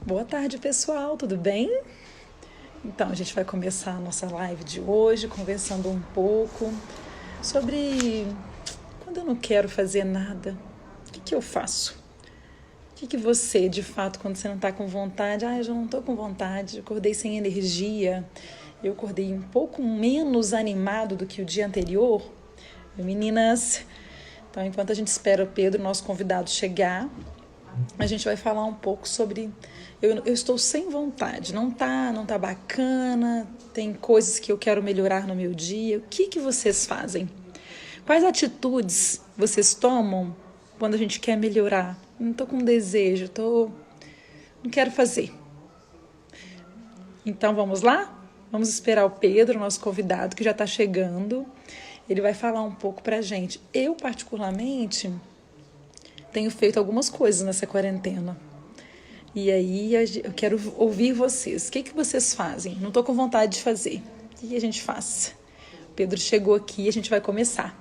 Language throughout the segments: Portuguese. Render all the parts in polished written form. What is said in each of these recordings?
Boa tarde, pessoal, tudo bem? Então, a gente vai começar a nossa live de hoje conversando um pouco sobre quando eu não quero fazer nada, o que eu faço? O que você, de fato, quando você não está com vontade, eu já não estou com vontade, eu acordei sem energia, eu acordei um pouco menos animado do que o dia anterior. Meninas, então enquanto a gente espera o Pedro, nosso convidado, chegar, a gente vai falar um pouco sobre eu estou sem vontade, não tá bacana, tem coisas que eu quero melhorar no meu dia. O que vocês fazem? Quais atitudes vocês tomam quando a gente quer melhorar? Não estou com desejo, não quero fazer. Então vamos lá? Vamos esperar o Pedro, nosso convidado, que já está chegando. Ele vai falar um pouco pra gente. Eu, particularmente, tenho feito algumas coisas nessa quarentena. E aí eu quero ouvir vocês. O que vocês fazem? Não estou com vontade de fazer. O que a gente faz? O Pedro chegou aqui e a gente vai começar.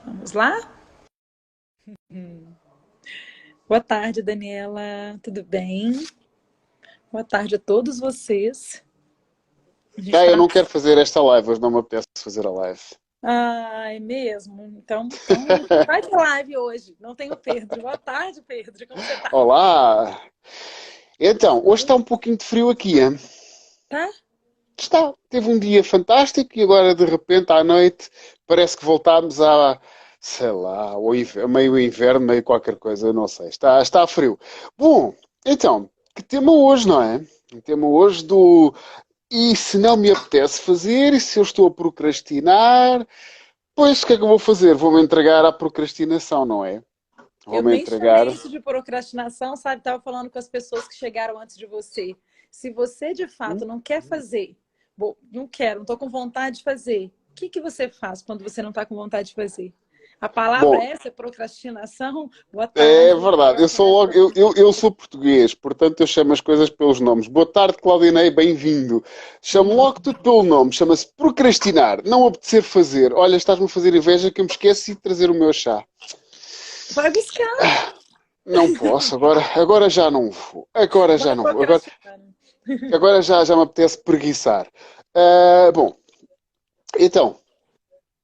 Vamos lá? Boa tarde, Daniela. Tudo bem? Boa tarde a todos vocês. Eu não quero fazer esta live, hoje não me apetece fazer a live. Ai, mesmo? Então vai ter live hoje. Não tem o Pedro. Boa tarde, Pedro. Como você tá? Olá! Então, hoje está um pouquinho de frio aqui, hein? Tá? Está. Teve um dia fantástico e agora, de repente, à noite, parece que voltámos sei lá, meio inverno, meio qualquer coisa, eu não sei. Está frio. Bom, então, que tema hoje, não é? Um tema hoje do... E se não me apetece fazer, e se eu estou a procrastinar, pois o que é que eu vou fazer? Vou-me entregar à procrastinação, não é? Eu Vou-me nem entregar. chamei isso de procrastinação, sabe? Estava falando com as pessoas que chegaram antes de você. Se você, de fato, não quer fazer, não quero, não estou com vontade de fazer, o que você faz quando você não está com vontade de fazer? A palavra Bom, é essa, é procrastinação? Boa é tarde. verdade. Eu sou logo, eu sou português, portanto eu chamo as coisas pelos nomes. Boa tarde, Claudinei, bem-vindo. Chamo logo tudo pelo nome. Chama-se procrastinar, não apetecer fazer. Olha, estás-me a fazer inveja que eu me esqueci de trazer o meu chá. Vai buscar. Não posso, agora já não vou. Agora já Vai não vou. Agora, procrastinar. agora já me apetece preguiçar. Bom, então,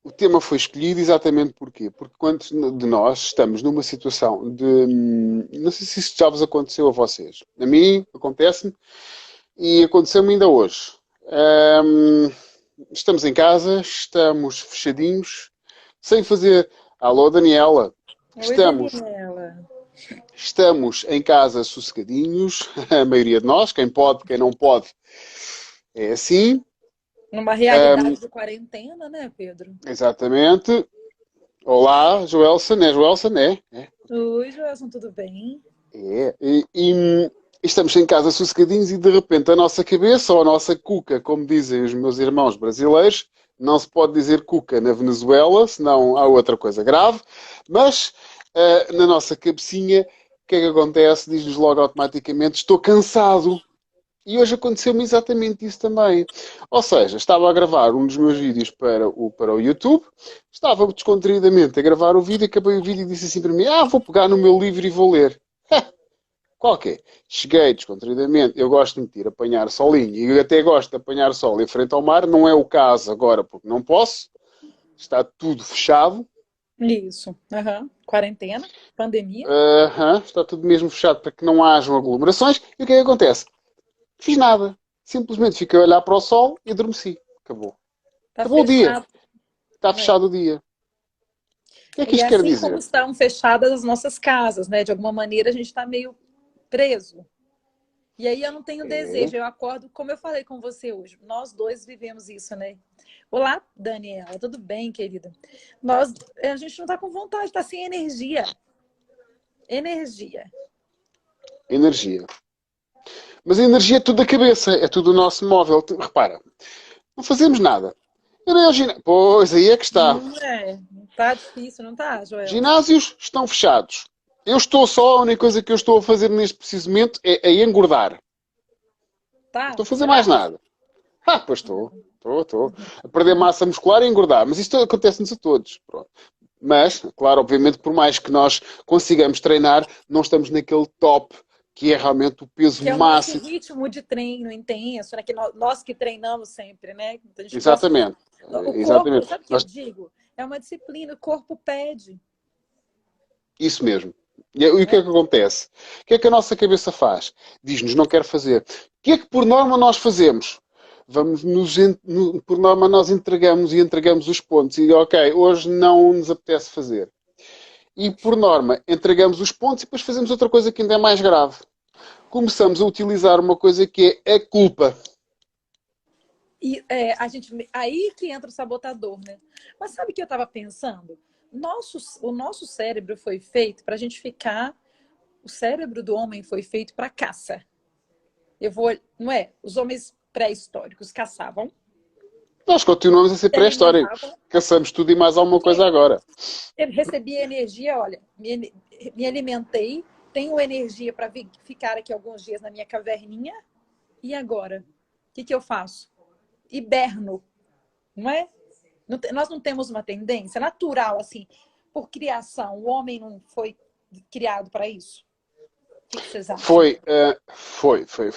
o tema foi escolhido exatamente porquê? Porque quantos de nós estamos numa situação de. Não sei se isto já vos aconteceu a vocês. A mim, acontece-me e aconteceu-me ainda hoje. Hum, Estamos em casa, estamos fechadinhos, sem fazer. Alô, Daniela. Oi, Estamos, Daniela. estamos em casa sossegadinhos, a maioria de nós, quem pode, quem não pode, é assim. Numa Hum, realidade de quarentena, né, Pedro? Exatamente. Olá, Joelson, é Joelson, é? Oi, Joelson, tudo bem? E estamos em casa sossegadinhos e de repente a nossa cabeça ou a nossa cuca, como dizem os meus irmãos brasileiros, não se pode dizer cuca na Venezuela, senão há outra coisa grave, mas na nossa cabecinha, o que é que acontece? Diz-nos logo automaticamente, estou cansado. E hoje aconteceu-me exatamente isso também. Ou seja, estava a gravar um dos meus vídeos para o YouTube, estava descontraídamente a gravar o vídeo, acabei o vídeo e disse assim para mim: vou pegar no meu livro e vou ler. Qual que é? Cheguei descontraídamente, eu gosto de me ir apanhar solinho e eu até gosto de apanhar sol em frente ao mar, não é o caso agora porque não posso, está tudo fechado. Isso. Aham. Quarentena, pandemia. Está tudo mesmo fechado para que não hajam aglomerações. E o que é que acontece? Fiz nada. Simplesmente fiquei a olhar para o sol e adormeci. Acabou. Tá Acabou o dia. fechado, Está né? fechado o dia. O que é que E isto quer assim como dizer? estão fechadas as nossas casas, né? De alguma maneira a gente está meio preso. E aí eu não tenho É. desejo, eu acordo, como eu falei com você hoje, nós dois vivemos isso, né? Olá, Daniela, tudo bem, querida? A gente não tá com vontade, tá sem energia. Energia. Energia. Mas a energia é tudo da cabeça, é tudo o nosso móvel. Repara, não fazemos nada. Eu nem imagino. Pois aí é que está. Não é, tá difícil, não tá, Joelson? Ginásios estão fechados. Eu estou só, a única coisa que eu estou a fazer neste preciso momento é engordar. Não Tá? estou a fazer mais Será? nada. Pois estou. Estou. A perder massa muscular e engordar. Mas isto acontece-nos a todos. Pronto. Mas, claro, obviamente, por mais que nós consigamos treinar, não estamos naquele top que é realmente o peso Que é o nosso máximo. ritmo de treino intenso, né? Que nós que treinamos sempre, né? Então, a gente gosta. Exatamente. O corpo, Exatamente. sabe o que eu digo? É uma disciplina, o corpo pede. Isso mesmo. E o que é Né? que acontece? O que é que a nossa cabeça faz? Diz-nos, não quer fazer. O que é que por norma nós fazemos? Por norma nós entregamos os pontos. E ok, hoje não nos apetece fazer. E por norma entregamos os pontos e depois fazemos outra coisa que ainda é mais grave. Começamos a utilizar uma coisa que é a culpa. E a gente, aí que entra o sabotador, né? Mas sabe o que eu estava pensando? O nosso cérebro foi feito para a gente ficar. O cérebro do homem foi feito para caça. Não é? Os homens pré-históricos caçavam, Nós continuamos a ser se pré-história. alimentavam, Caçamos tudo e mais alguma coisa que agora. recebia energia. Olha, me alimentei, tenho energia para ficar aqui alguns dias na minha caverninha. E agora? O que eu faço? Hiberno, não é? Nós não temos uma tendência natural, assim, por criação. O homem não foi criado para isso? O que vocês acham? Foi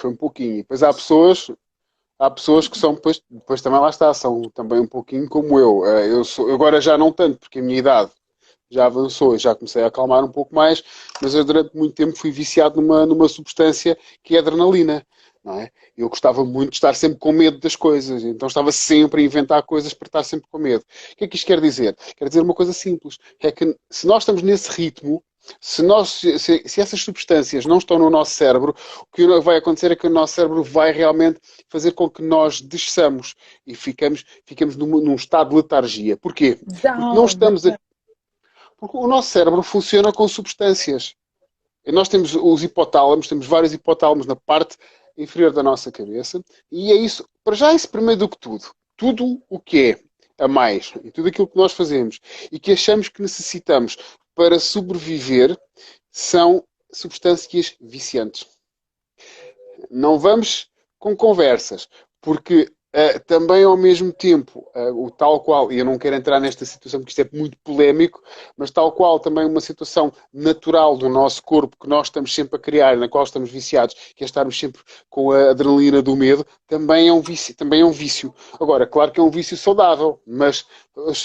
um pouquinho. E depois há pessoas que são, depois também lá está, são também um pouquinho como eu. Eu agora já não tanto, porque a minha idade já avançou e já comecei a acalmar um pouco mais, mas eu durante muito tempo fui viciado numa substância que é adrenalina. Não é? Eu gostava muito de estar sempre com medo das coisas, então estava sempre a inventar coisas para estar sempre com medo. O que é que isto quer dizer? Quer dizer uma coisa simples, é que se nós estamos nesse ritmo, se essas substâncias não estão no nosso cérebro, o que vai acontecer é que o nosso cérebro vai realmente fazer com que nós desçamos e ficamos num estado de letargia. Porquê? Porque não Down. estamos a, porque o nosso cérebro funciona com substâncias. E nós temos os hipotálamos, temos vários hipotálamos na parte inferior da nossa cabeça, e é isso, para já isso primeiro do que tudo. Tudo o que é a mais, e tudo aquilo que nós fazemos e que achamos que necessitamos para sobreviver são substâncias viciantes. Não vamos com conversas, porque também ao mesmo tempo, o tal qual, e eu não quero entrar nesta situação porque isto é muito polémico, mas tal qual também uma situação natural do nosso corpo que nós estamos sempre a criar, na qual estamos viciados, que é estarmos sempre com a adrenalina do medo, também é um vício. Também é um vício. Agora, claro que é um vício saudável, mas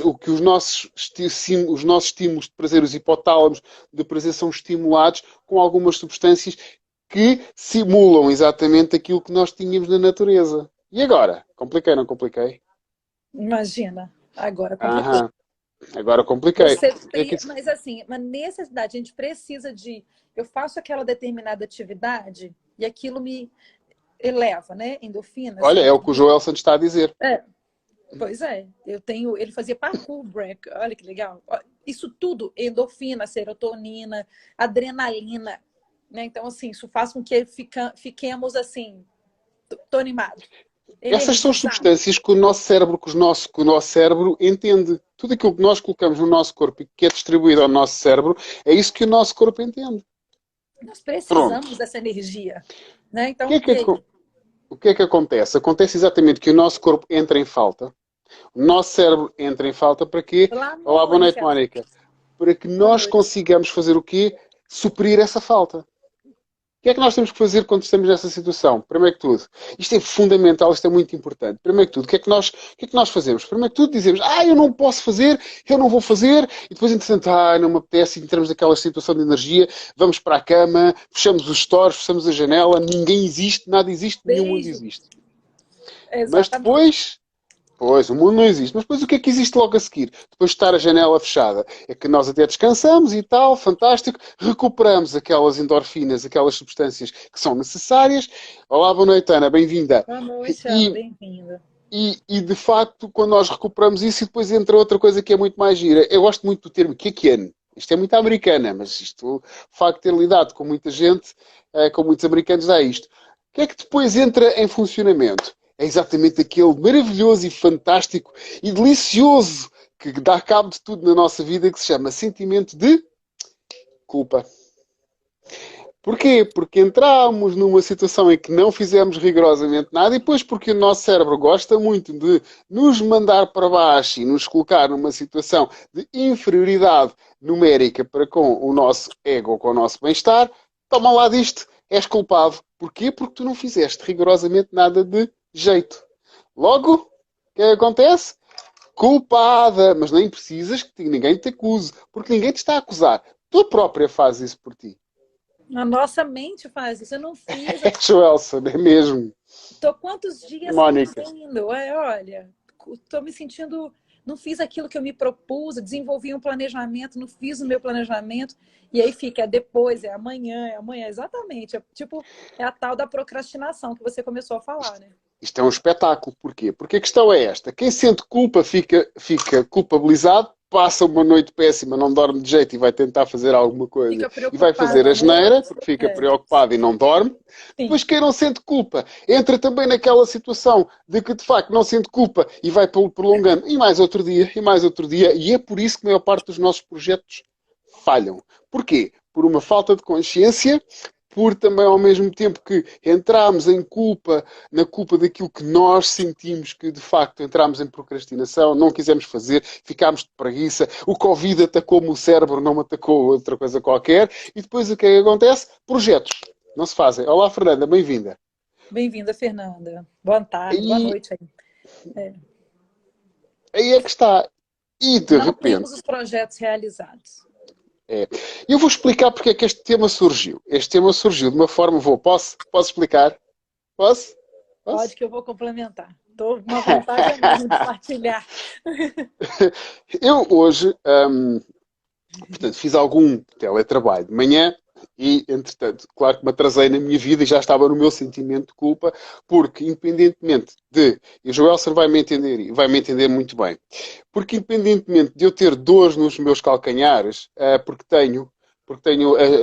o que os nossos estímulos de prazer, os hipotálamos de prazer, são estimulados com algumas substâncias que simulam exatamente aquilo que nós tínhamos na natureza. E agora? Compliquei, não compliquei? Imagina, agora complicou. Aham, agora compliquei. Mas assim, uma necessidade, a gente precisa de. Eu faço aquela determinada atividade e aquilo me eleva, né? Endorfina, Olha, é o que o serotonina. Joel Santos está a dizer. É, pois é. Ele fazia parkour break, olha que legal. Isso tudo, endorfina, serotonina, adrenalina, né? Então, assim, isso faz com que fiquemos assim, tô animado, Essas são energizado. substâncias que o nosso cérebro, que o nosso cérebro entende. Tudo aquilo que nós colocamos no nosso corpo e que é distribuído ao nosso cérebro, é isso que o nosso corpo entende. Nós Pronto. precisamos dessa energia, né? O que Então, é que, e aí? o que é que acontece? Acontece exatamente que o nosso corpo entra em falta. O nosso cérebro entra em falta para quê? Olá, Olá, boa noite, Mônica. Mónica. Para que Boa nós noite. consigamos fazer o quê? Suprir essa falta. O que é que nós temos que fazer quando estamos nessa situação? Primeiro que tudo, isto é fundamental, isto é muito importante. Primeiro que tudo, o que é que nós fazemos? Primeiro que tudo, dizemos, eu não posso fazer, eu não vou fazer, e depois, entretanto, não me apetece, e entramos naquela situação de energia, vamos para a cama, fechamos os stores, fechamos a janela, ninguém existe, nada existe, nenhum mundo Beijo. existe. Mas Exatamente. depois, pois, o mundo não existe. Mas depois o que é que existe logo a seguir? Depois de estar a janela fechada? É que nós até descansamos e tal, fantástico, recuperamos aquelas endorfinas, aquelas substâncias que são necessárias. Olá, boa noite, Ana, bem-vinda. Boa noite, Ana. E, Bem-vinda. de facto, quando nós recuperamos isso, e depois entra outra coisa que é muito mais gira. Eu gosto muito do termo Kekian. Isto é muito americana, mas isto, o facto de ter lidado com muita gente, com muitos americanos, dá isto. O que é que depois entra em funcionamento? É exatamente aquele maravilhoso e fantástico e delicioso que dá cabo de tudo na nossa vida, que se chama sentimento de culpa. Porquê? Porque entramos numa situação em que não fizemos rigorosamente nada e depois porque o nosso cérebro gosta muito de nos mandar para baixo e nos colocar numa situação de inferioridade numérica para com o nosso ego, com o nosso bem-estar, toma lá disto és culpado. Porquê? Porque tu não fizeste rigorosamente nada de jeito. Logo, o que é que acontece? Culpada, mas nem precisas que ninguém te acuse, porque ninguém te está a acusar. Tu própria fazes isso por ti. A nossa mente faz isso. Eu não fiz. É, Joelson, é mesmo. Tô quantos dias Mónica. fazendo? Olha, tô me sentindo. Não fiz aquilo que eu me propus, desenvolvi um planejamento, não fiz o meu planejamento. E aí fica, é depois, é amanhã, exatamente. É, tipo, é a tal da procrastinação que você começou a falar, né? Isto é um espetáculo. Porquê? Porque a questão é esta. Quem sente culpa fica culpabilizado, passa uma noite péssima, não dorme de jeito e vai tentar fazer alguma coisa Fica e vai preocupado fazer à a geneira, noite. porque fica É, preocupado e não dorme. sim. Depois quem não sente culpa entra também naquela situação de que de facto não sente culpa e vai prolongando. E mais outro dia, e mais outro dia. E é por isso que a maior parte dos nossos projetos falham. Porquê? Por uma falta de consciência, por também ao mesmo tempo que entramos em culpa, na culpa daquilo que nós sentimos que de facto entramos em procrastinação, não quisemos fazer, ficámos de preguiça, o Covid atacou-me o cérebro, não me atacou outra coisa qualquer, e depois o que é que acontece? Projetos não se fazem. Olá, Fernanda, bem-vinda. Bem-vinda, Fernanda. Boa tarde, boa E noite aí. É, aí é que está. E de não repente, temos os projetos realizados. é. Eu vou explicar porque é que este tema surgiu. Este tema surgiu de uma forma, posso explicar? Posso? Pode Posso? que eu vou complementar. Estou com uma vontade enorme de partilhar. Eu hoje, portanto, fiz algum teletrabalho de manhã e, entretanto, claro que me atrasei na minha vida e já estava no meu sentimento de culpa, porque independentemente de, e o Joelson vai me entender e vai me entender muito bem, porque independentemente de eu ter dores nos meus calcanhares, porque tenho,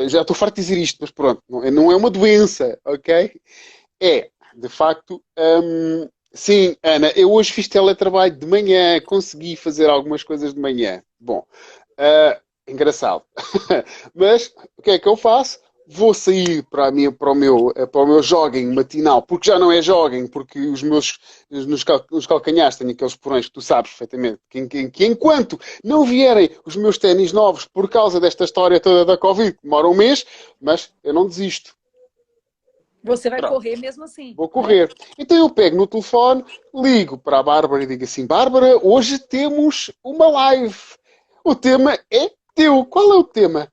já estou farto de dizer isto, mas pronto, não é uma doença, ok? É, de facto, sim, Ana, eu hoje fiz teletrabalho de manhã, consegui fazer algumas coisas de manhã. Bom, engraçado. Mas o que é que eu faço? Vou sair para o meu jogging matinal, porque já não é jogging, porque nos calcanhares tenho aqueles porões que tu sabes perfeitamente, que enquanto não vierem os meus ténis novos por causa desta história toda da Covid, que demora um mês, mas eu não desisto. Você vai Pronto. correr mesmo assim, Vou né? correr. Então eu pego no telefone, ligo para a Bárbara e digo assim: Bárbara, hoje temos uma live. O tema é teu. Qual é o tema?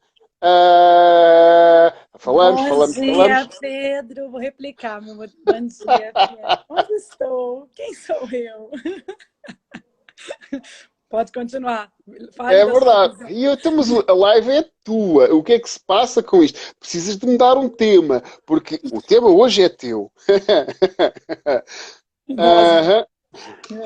Falamos, Bom falamos, dia, falamos. Pedro. Vou replicar, meu amor. Bom dia, Pedro. Onde estou? Quem sou eu? Pode continuar. Fale É da sua verdade. visão. Mas a live é tua. O que é que se passa com isto? Precisas de me dar um tema, porque o tema hoje é teu. Rosna. Aham.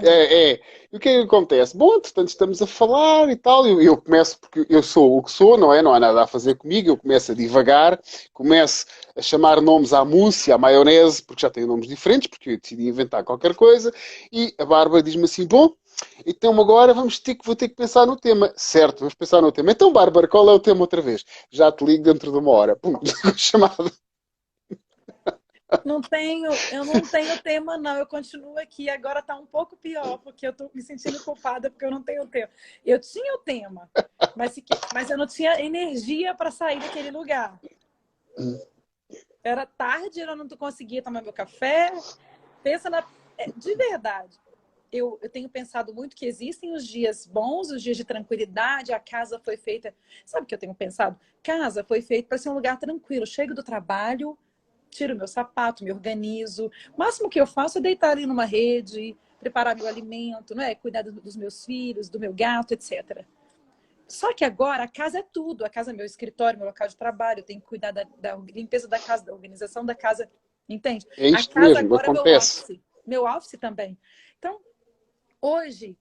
É. E o que é que acontece? Bom, entretanto, estamos a falar e tal. Eu começo, porque eu sou o que sou, não é? Não há nada a fazer comigo. Eu começo a divagar, começo a chamar nomes à mousse, à maionese, porque já tenho nomes diferentes, porque eu decidi inventar qualquer coisa. E a Bárbara diz-me assim: bom, então agora vou ter que pensar no tema. Certo, vamos pensar no tema. Então, Bárbara, qual é o tema outra vez? Já te ligo dentro de uma hora. Pum, chamada. Eu não tenho tema, não. Eu continuo aqui. Agora está um pouco pior, porque eu estou me sentindo culpada porque eu não tenho tema. Eu tinha o tema, mas eu não tinha energia para sair daquele lugar. Era tarde, eu não conseguia tomar meu café. Pensa na. De verdade. Eu tenho pensado muito que existem os dias bons, os dias de tranquilidade. A casa foi feita. Sabe o que eu tenho pensado? Casa foi feita para ser um lugar tranquilo. Chego do trabalho, tiro meu sapato, me organizo. O máximo que eu faço é deitar ali numa rede, preparar meu alimento, né? Cuidar dos meus filhos, do meu gato, etc. Só que agora a casa é tudo. A casa é meu escritório, meu local de trabalho. Eu tenho que cuidar da limpeza da casa, da organização da casa. Entende? É A isto casa mesmo, agora é meu acontece. office. Meu office também. Então, hoje,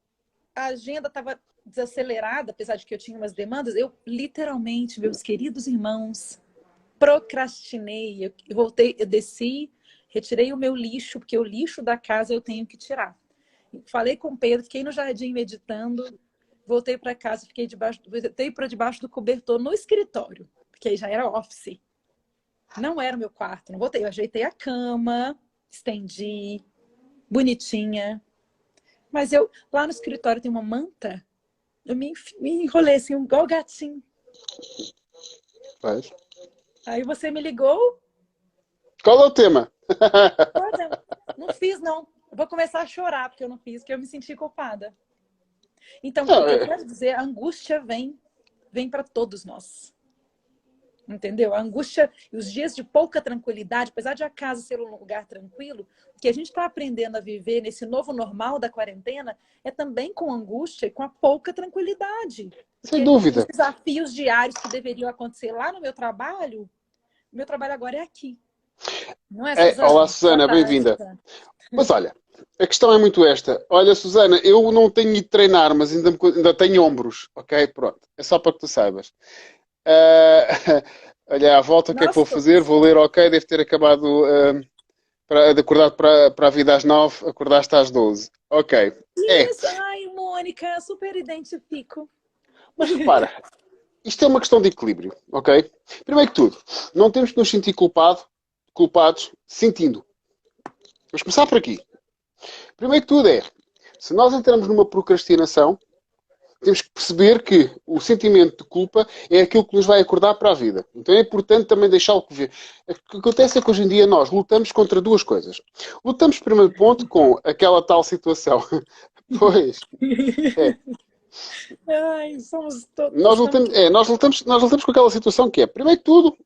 a agenda estava desacelerada, apesar de que eu tinha umas demandas. Eu, literalmente, meus queridos irmãos, procrastinei. Eu voltei, eu desci, retirei o meu lixo, porque o lixo da casa eu tenho que tirar. Falei com o Pedro, fiquei no jardim meditando, voltei para casa, voltei para debaixo do cobertor no escritório, porque aí já era office. Não era o meu quarto, não voltei. Eu ajeitei a cama, estendi, bonitinha. Mas eu, lá no escritório tem uma manta, eu me enrolei assim, igual gatinho. Pois. Aí você me ligou, Qual é o tema? Olha, não fiz, não. Eu vou começar a chorar porque eu não fiz, porque eu me senti culpada. Então, o Não, que eu quero dizer, a angústia vem para todos nós. Entendeu? A angústia e os dias de pouca tranquilidade, apesar de a casa ser um lugar tranquilo, o que a gente está aprendendo a viver nesse novo normal da quarentena é também com angústia e com a pouca tranquilidade. sem Porque os dúvida. desafios diários que deveriam acontecer lá no meu trabalho agora é aqui. Não é, Olá, Suzana? Boa Susana, tarde, bem-vinda. Suzana. Mas olha, a questão é muito esta. Olha, Susana, eu não tenho ido treinar, mas ainda tenho ombros, ok? Pronto, é só para que tu saibas. Ah, olha, à volta, o que é que Nós vou fazer? todos. Vou ler, ok, deve ter acabado de acordar para a vida às 9, acordaste às 12. Ok, é. Isso, ai, Mônica, super identifico. Mas repara, isto é uma questão de equilíbrio, ok? Primeiro que tudo, não temos que nos sentir culpados sentindo. Vamos começar por aqui. Primeiro que tudo é, se nós entramos numa procrastinação, temos que perceber que o sentimento de culpa é aquilo que nos vai acordar para a vida. Então é importante também deixá-lo que ver. O que acontece é que hoje em dia nós lutamos contra duas coisas. Lutamos, primeiro ponto, com aquela tal situação. Pois, é. Ai, somos todos. Nós lutamos com aquela situação que é, primeiro de tudo,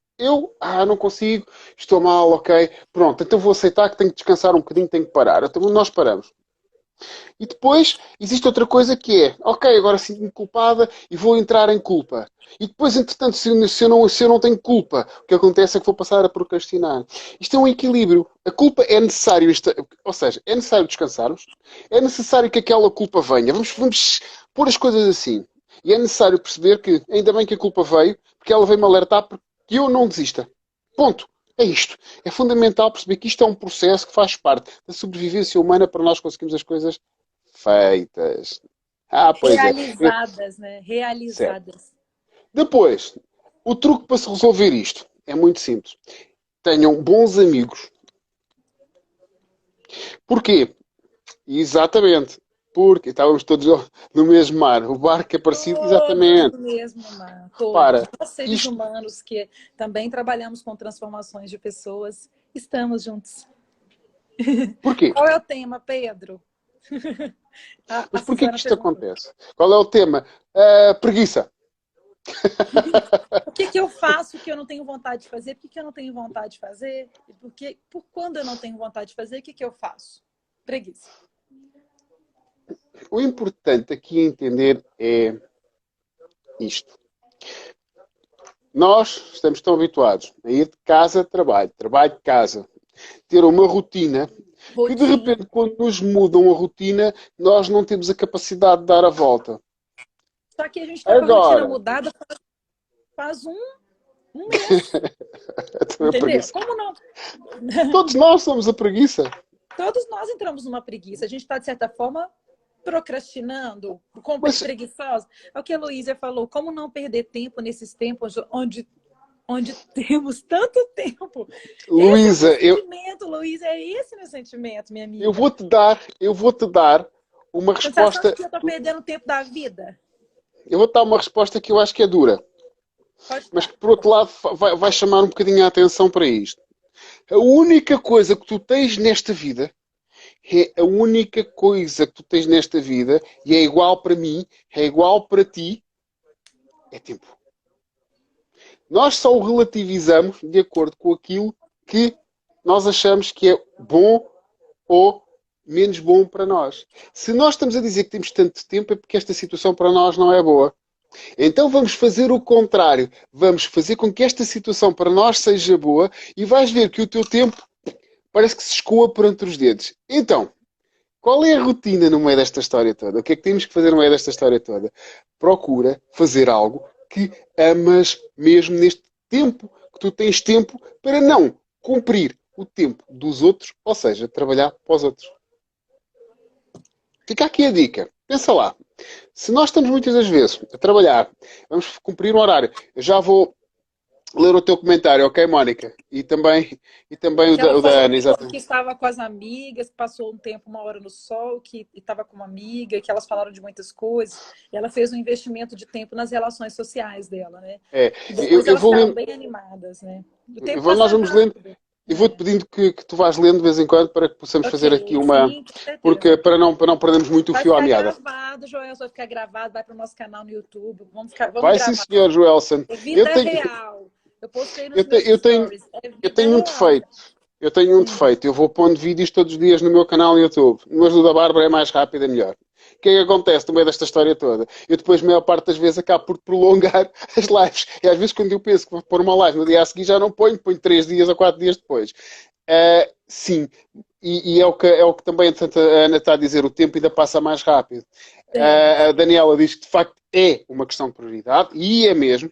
não consigo, estou mal, ok, pronto, então vou aceitar que tenho que descansar um bocadinho, tenho que parar. Então nós paramos. E depois existe outra coisa que é, ok, agora sinto-me culpada e vou entrar em culpa. E depois, entretanto, se eu não tenho culpa, o que acontece é que vou passar a procrastinar. Isto é um equilíbrio. A culpa é necessário, ou seja, é necessário descansarmos, é necessário que aquela culpa venha. Vamos pôr as coisas assim. E é necessário perceber que, ainda bem que a culpa veio, porque ela veio-me alertar para que eu não desista. Ponto. É isto. É fundamental perceber que isto é um processo que faz parte da sobrevivência humana para nós conseguirmos as coisas feitas. Ah, pois é. Realizadas, né? Certo. Realizadas. Depois, o truque para se resolver isto é muito simples. Tenham bons amigos. Porquê? Exatamente. Porque estávamos todos no mesmo mar. O barco é parecido. Todos Exatamente. no mesmo mar, todos. Repara, Nós, seres isto. humanos, que também trabalhamos com transformações de pessoas, estamos juntos. Porquê? Qual é o tema, Pedro? A Mas porquê que Suzana isto perguntou. acontece? Qual é o tema? Preguiça. O que que eu faço que eu não tenho vontade de fazer? Por que eu não tenho vontade de fazer? E por quando eu não tenho vontade de fazer, o que que eu faço? Preguiça. O importante aqui a entender é isto. Nós estamos tão habituados a ir de casa a trabalho, trabalho de casa, ter uma rotina que de Rotina. repente, quando nos mudam a rotina, nós não temos a capacidade de dar a volta. Só que a gente está com a rotina Agora, mudada faz um mês. a Entendeu? preguiça. Como não? Todos nós somos a preguiça. Todos nós entramos numa preguiça. A gente está, de certa forma, procrastinando, Mas, preguiçosa. É o que a Luísa falou. Como não perder tempo nesses tempos onde temos tanto tempo? Esse é o meu Luísa, sentimento, Luísa. É esse meu sentimento, minha eu amiga. vou-te dar uma Sensação de resposta. que eu estou perdendo tempo da vida. Eu vou-te dar uma resposta que eu acho que é dura, Pode mas estar. que por outro lado vai chamar um bocadinho a atenção para isto. A única coisa que tu tens nesta vida a única coisa que tu tens nesta vida, e é igual para mim, é igual para ti, é tempo. Nós só o relativizamos de acordo com aquilo que nós achamos que é bom ou menos bom para nós. Se nós estamos a dizer que temos tanto tempo, é porque esta situação para nós não é boa. Então vamos fazer o contrário. Vamos fazer com que esta situação para nós seja boa e vais ver que o teu tempo parece que se escoa por entre os dedos. Então, qual é a rotina no meio desta história toda? O que é que temos que fazer no meio desta história toda? Procura fazer algo que amas mesmo neste tempo, que tu tens tempo para não cumprir o tempo dos outros, ou seja, trabalhar para os outros. Fica aqui a dica. Pensa lá. Se nós estamos muitas das vezes a trabalhar, vamos cumprir um horário. Eu já vou ler o teu comentário, ok, Mónica? E também o Que ela da falou Ana, que exatamente. estava com as amigas, que passou um tempo, uma hora no sol, que estava com uma amiga, que elas falaram de muitas coisas. E ela fez um investimento de tempo nas relações sociais dela, né? É, E eu, depois eu elas vou ficaram lendo, bem animadas, né? O tempo passa nós vamos lendo rápido. E vou-te pedindo que tu vás lendo de vez em quando para que possamos fazer aqui Ok, uma. sim, com certeza. Porque para não perdermos muito o Vai fio à ficar meada. gravado, Joel, vai ficar gravado, vai para o nosso canal no YouTube. Vamos Vai sim, gravar. senhor Joelson. É Eu vida tenho, real. Eu postei nos eu meus tenho, eu tenho, stories. É eu vida tenho um real. defeito. Eu tenho um Hum. defeito. Eu vou pondo vídeos todos os dias no meu canal no YouTube. Mas o da Bárbara é mais rápido e melhor. O que é que acontece no meio desta história toda? Eu depois, a maior parte das vezes, acabo por prolongar as lives. E às vezes, quando eu penso que vou pôr uma live no dia a seguir, já não ponho 3 dias ou 4 dias depois. Sim, e é o que também a Ana está a dizer, o tempo ainda passa mais rápido. É. A Daniela diz que de facto é uma questão de prioridade, e é mesmo.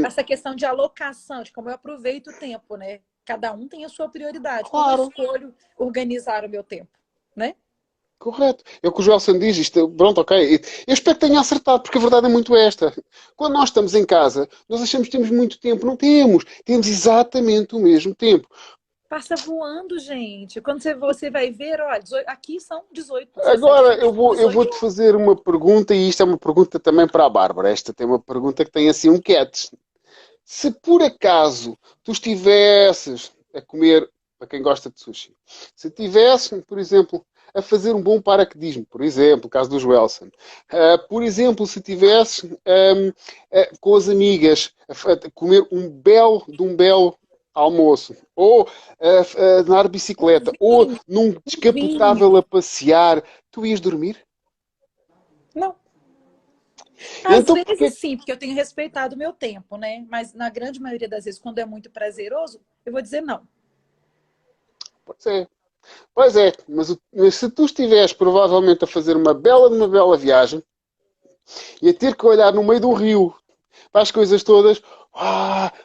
Essa questão de alocação, de como eu aproveito o tempo, né? Cada um tem a sua prioridade. Como eu Claro, escolho organizar o meu tempo, né? correto. É o que o Joelson diz, isto, pronto, ok. Eu espero que tenha acertado, porque a verdade é muito esta. Quando nós estamos em casa, nós achamos que temos muito tempo. Não temos. Temos exatamente o mesmo tempo. Passa voando, gente. Quando você vai ver, olha, aqui são 18, 17, Agora eu 18 vou-te fazer uma pergunta, e isto é uma pergunta também para a Bárbara. Esta tem uma pergunta que tem assim um catch. Se por acaso tu estivesses a comer, para quem gosta de sushi, se estivesse, por exemplo, a fazer um bom paraquedismo, por exemplo, o caso do Joelson, por exemplo, se estivesses com as amigas a comer um belo almoço, ou a andar de bicicleta, ou vinho, num vinho. descapotável a passear, tu ias dormir? Não. Às Então porquê? vezes sim, porque eu tenho respeitado o meu tempo, né? Mas na grande maioria das vezes, quando é muito prazeroso, eu vou dizer não. Pois é. Pois é, mas se tu estiveres provavelmente a fazer uma bela viagem e a ter que olhar no meio do rio para as coisas todas,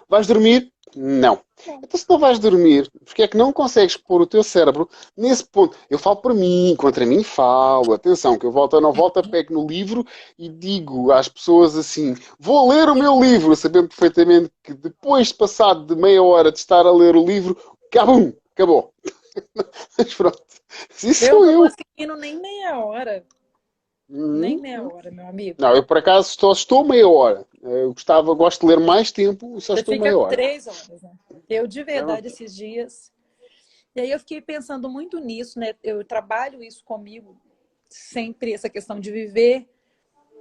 vais dormir? Não. Então, se não vais dormir, porque é que não consegues pôr o teu cérebro nesse ponto? Eu falo para mim, contra mim falo. Atenção, que eu volto ou não volto, pego no livro e digo às pessoas assim: vou ler o meu livro, sabendo perfeitamente que depois de passado de meia hora de estar a ler o livro, cabum, acabou. Mas pronto, isso Eu não sou tô eu. conseguindo nem meia hora. Nem Hum. meia hora, meu amigo. Não, eu por acaso só estou meia hora. Gosto de ler mais tempo e só Você estou fica meia hora. 3 horas, né? Eu, de Então, verdade, esses dias. E aí eu fiquei pensando muito nisso, né? Eu trabalho isso comigo sempre, essa questão de viver.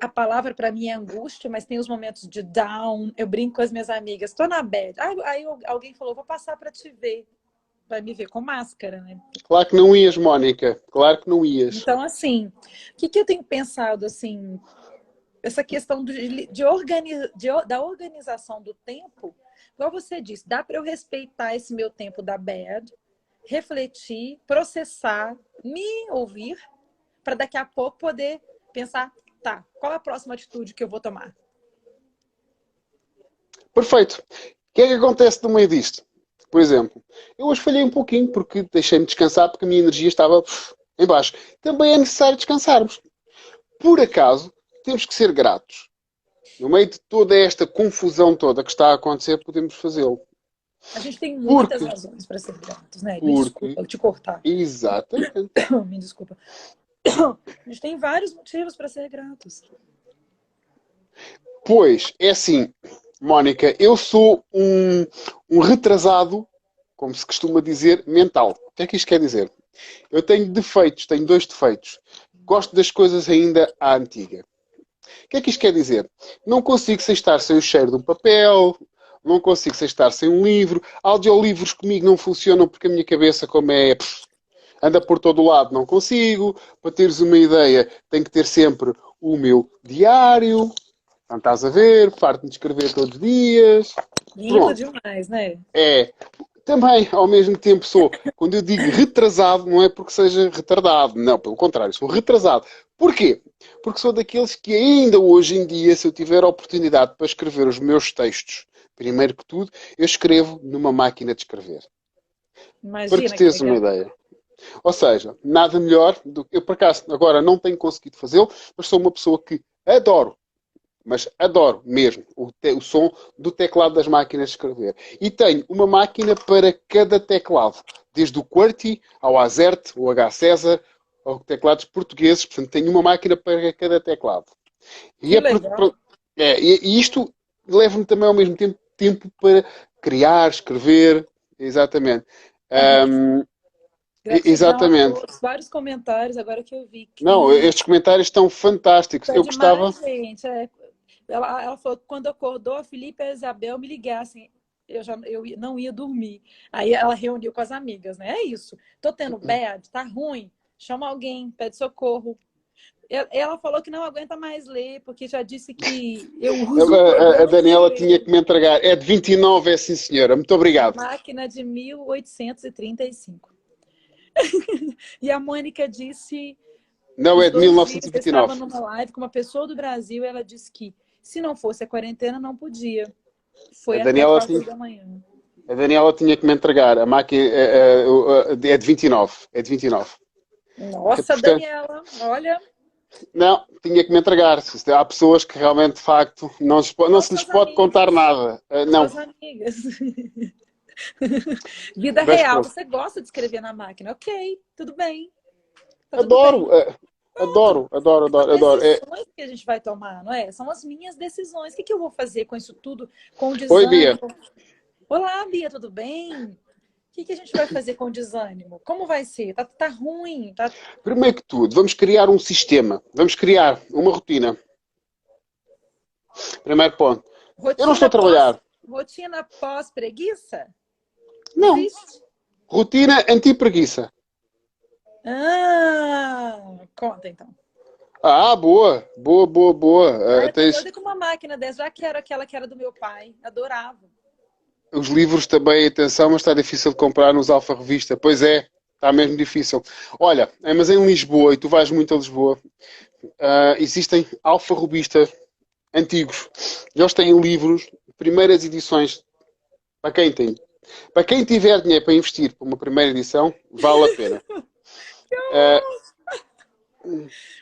A palavra para mim é angústia, mas tem os momentos de down. Eu brinco com as minhas amigas, tô na bad. Aí alguém falou, vou passar para te ver, para me ver com máscara, né? claro que não ias, Mónica. Claro que não ias. Então, assim, o que eu tenho pensado, assim, essa questão da organização do tempo, igual você disse, dá para eu respeitar esse meu tempo da bad, refletir, processar, me ouvir, para daqui a pouco poder pensar, tá, qual a próxima atitude que eu vou tomar? Perfeito. O que é que acontece no meio disto? Por exemplo, eu hoje falhei um pouquinho porque deixei-me descansar porque a minha energia estava em baixo. Também é necessário descansarmos. Por acaso, temos que ser gratos. No meio de toda esta confusão toda que está a acontecer, podemos fazê-lo. A gente tem muitas Porque, razões para ser gratos, né? Me porque, desculpa, eu te cortar. exatamente. Me desculpa. A gente tem vários motivos para ser gratos. Pois, é assim, Mónica, eu sou um retrasado, como se costuma dizer, mental. O que é que isto quer dizer? Eu tenho defeitos, tenho 2 defeitos. Gosto das coisas ainda à antiga. O que é que isto quer dizer? Não consigo sem estar sem o cheiro de um papel, não consigo sem estar sem um livro. Audiolivros comigo não funcionam porque a minha cabeça, como anda por todo o lado, não consigo. Para teres uma ideia, tenho que ter sempre o meu diário. Então estás a ver, farto de escrever todos os dias. Lindo Pronto. demais, né? É. Também, ao mesmo tempo, quando eu digo retrasado, não é porque seja retardado. Não, pelo contrário, sou retrasado. Porquê? Porque sou daqueles que ainda hoje em dia, se eu tiver a oportunidade para escrever os meus textos, primeiro que tudo, eu escrevo numa máquina de escrever. Para que Imagina que teres uma legal. ideia. Ou seja, nada melhor do que... Eu, por acaso, agora não tenho conseguido fazê-lo, mas sou uma pessoa que adoro, mas adoro mesmo o som do teclado das máquinas de escrever. E tenho uma máquina para cada teclado, desde o QWERTY ao AZERTY, o H César, aos teclados portugueses. Portanto, tenho uma máquina para cada teclado. E, Que legal. e isto leva-me também ao mesmo tempo para criar, escrever. exatamente. É, Ahm, gratidão a exatamente. todos. Vários comentários, agora que eu vi Não, que estes comentários estão fantásticos. é Eu gostava. demais, gente. Ela falou que quando acordou, a Felipe e a Isabel me ligassem. Não ia dormir. Aí ela reuniu com as amigas, né? É isso. Tô tendo bad, tá ruim. Chama alguém, pede socorro. Ela falou que não aguenta mais ler, porque já disse que eu uso o A programa de Daniela tinha ler. que me entregar. É de 29, é sim, senhora. Muito obrigado. Máquina de 1835. E a Mônica disse, Não, os é de dois dias, eu estava 1929. numa live com uma pessoa do Brasil, e ela disse que se não fosse a quarentena, não podia. A Foi até Daniela tinha, 4 da manhã. a Daniela tinha que me entregar. A máquina é de 29. É de 29. Nossa, Portanto, Daniela, olha, não, tinha que me entregar. Há pessoas que realmente, de facto, não se lhes nossas pode contar amigas, nada. Não, suas amigas. Vida mas real, pronto. você gosta de escrever na máquina? Ok, tudo bem, tá tudo Adoro, bem. Pronto. adoro, adoro, São adoro, adoro. decisões que a gente vai tomar, não é? São as minhas decisões. O que que eu vou fazer com isso tudo? Com o Oi, Bia. desânimo? Olá, Bia, tudo bem? O que que a gente vai fazer com o desânimo? Como vai ser? Tá ruim? Tá Primeiro que tudo, vamos criar um sistema. Vamos criar uma rotina. Primeiro ponto. Eu não estou a rotina pós, trabalhar. rotina pós preguiça? Não. Existe? Rotina anti-preguiça. Conta então. Ah, boa. Boa, boa, boa. Ah, eu tô Tens doida com uma máquina dessa. Já quero aquela que era do meu pai. Adorava. os livros também, atenção, mas está difícil de comprar nos Alfa Revista. Pois é, está mesmo difícil. Olha, mas em Lisboa, e tu vais muito a Lisboa, existem Alfa Revista antigos. Eles têm livros, primeiras edições, para quem tem. Para quem tiver dinheiro para investir para uma primeira edição, vale a pena. Uh,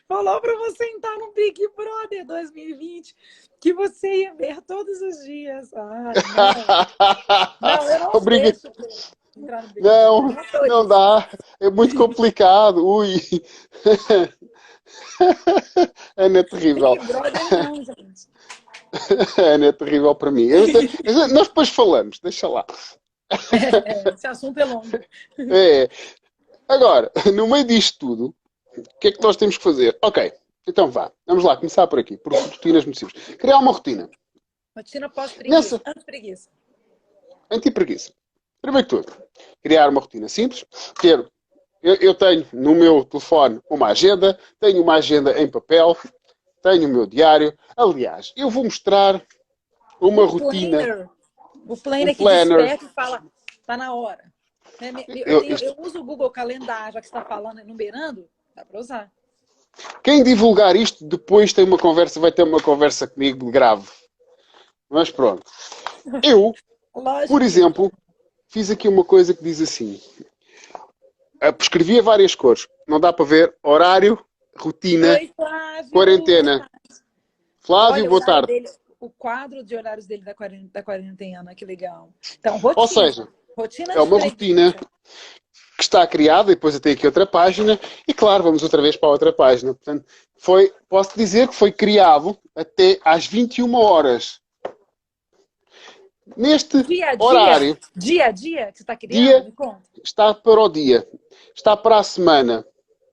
Falou pra você entrar no Big Brother 2020 que você ia ver todos os dias. Ai, não. Não, eu não Obriga... deixo entrar no Big Brother. Eu Não, não sou não isso. dá. É muito complicado. Ui. Ana é Big terrível. Brother não, gente. Ana é terrível para mim. Nós depois falamos, deixa lá. Esse assunto é longo. É. Agora, no meio disto tudo, o que é que nós temos que fazer? Ok, então vá. Vamos lá, começar por aqui, por rotinas muito simples. Criar uma rotina. Rotina pós-preguiça. Nessa, Antes-preguiça. anti-preguiça. Primeiro que tudo, criar uma rotina simples. Eu tenho no meu telefone uma agenda, tenho uma agenda em papel, tenho o meu diário. Aliás, eu vou mostrar uma O rotina, planner. O um planner que planner. desperta e fala, tá na hora. Né? Eu Isto, uso o Google Calendário, já que você está falando, enumerando, dá para usar. quem divulgar isto depois tem uma conversa, vai ter uma conversa comigo grave. Mas pronto. Eu, por Lógico que não. exemplo, fiz aqui uma coisa que diz assim. Prescrevia várias cores. Não dá para ver. Horário, rotina, Oi, Flávio. quarentena. Flávio, Olha o boa horário tarde. dele, o quadro de horários dele da quarentena, que legal. Então, Ou rotina. seja, Rotina é de uma preguiça. rotina que está criada, e depois eu tenho aqui outra página, e claro, vamos outra vez para a outra página. Portanto, posso dizer que foi criado até às 21 horas. Neste Dia a dia? horário, Dia a dia que você está criando? dia Me conta. está para o dia, está para a semana,